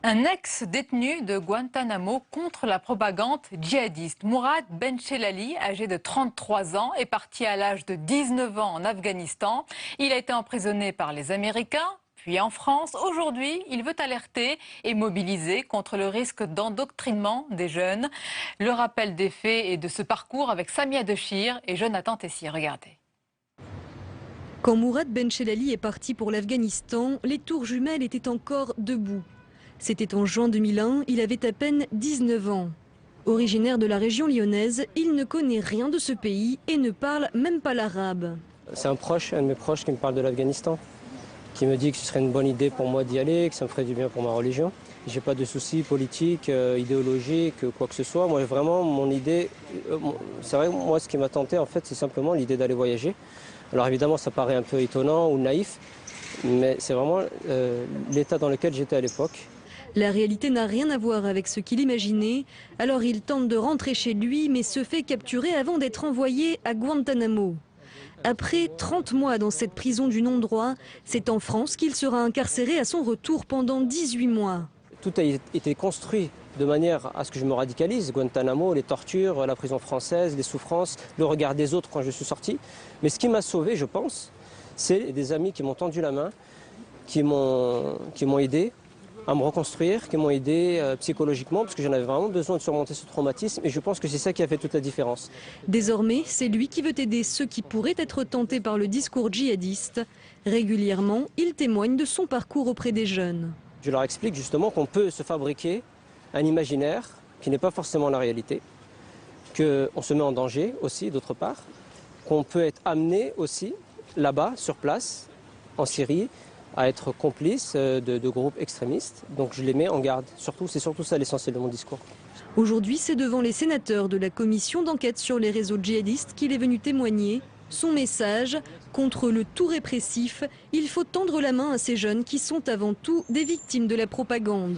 Un ex-détenu de Guantanamo contre la propagande djihadiste. Mourad Benchelali, âgé de 33 ans, est parti à l'âge de 19 ans en Afghanistan. Il a été emprisonné par les Américains, puis en France. Aujourd'hui, il veut alerter et mobiliser contre le risque d'endoctrinement des jeunes. Le rappel des faits et de ce parcours avec Samia Dechir et Jonathan Tessier. Regardez. Quand Mourad Benchelali est parti pour l'Afghanistan, les tours jumelles étaient encore debout. C'était en juin 2001, il avait à peine 19 ans. Originaire de la région lyonnaise, il ne connaît rien de ce pays et ne parle même pas l'arabe. C'est un de mes proches qui me parle de l'Afghanistan, qui me dit que ce serait une bonne idée pour moi d'y aller, que ça me ferait du bien pour ma religion. J'ai pas de soucis politiques, idéologiques, quoi que ce soit. Moi, vraiment, mon idée, c'est vrai, moi, ce qui m'a tenté, en fait, c'est simplement l'idée d'aller voyager. Alors évidemment, ça paraît un peu étonnant ou naïf, mais c'est vraiment l'état dans lequel j'étais à l'époque. La réalité n'a rien à voir avec ce qu'il imaginait, alors il tente de rentrer chez lui mais se fait capturer avant d'être envoyé à Guantanamo. Après 30 mois dans cette prison du non-droit, c'est en France qu'il sera incarcéré à son retour pendant 18 mois. Tout a été construit de manière à ce que je me radicalise. Guantanamo, les tortures, la prison française, les souffrances, le regard des autres quand je suis sorti. Mais ce qui m'a sauvé, je pense, c'est des amis qui m'ont tendu la main, qui m'ont aidé à me reconstruire, qui m'ont aidé psychologiquement, parce que j'en avais vraiment besoin de surmonter ce traumatisme, et je pense que c'est ça qui a fait toute la différence. Désormais, c'est lui qui veut aider ceux qui pourraient être tentés par le discours djihadiste. Régulièrement, il témoigne de son parcours auprès des jeunes. Je leur explique justement qu'on peut se fabriquer un imaginaire qui n'est pas forcément la réalité, qu'on se met en danger aussi d'autre part, qu'on peut être amené aussi là-bas, sur place, en Syrie, à être complice de groupes extrémistes. Donc je les mets en garde. C'est surtout ça l'essentiel de mon discours. Aujourd'hui, c'est devant les sénateurs de la commission d'enquête sur les réseaux djihadistes qu'il est venu témoigner. Son message, contre le tout répressif, il faut tendre la main à ces jeunes qui sont avant tout des victimes de la propagande.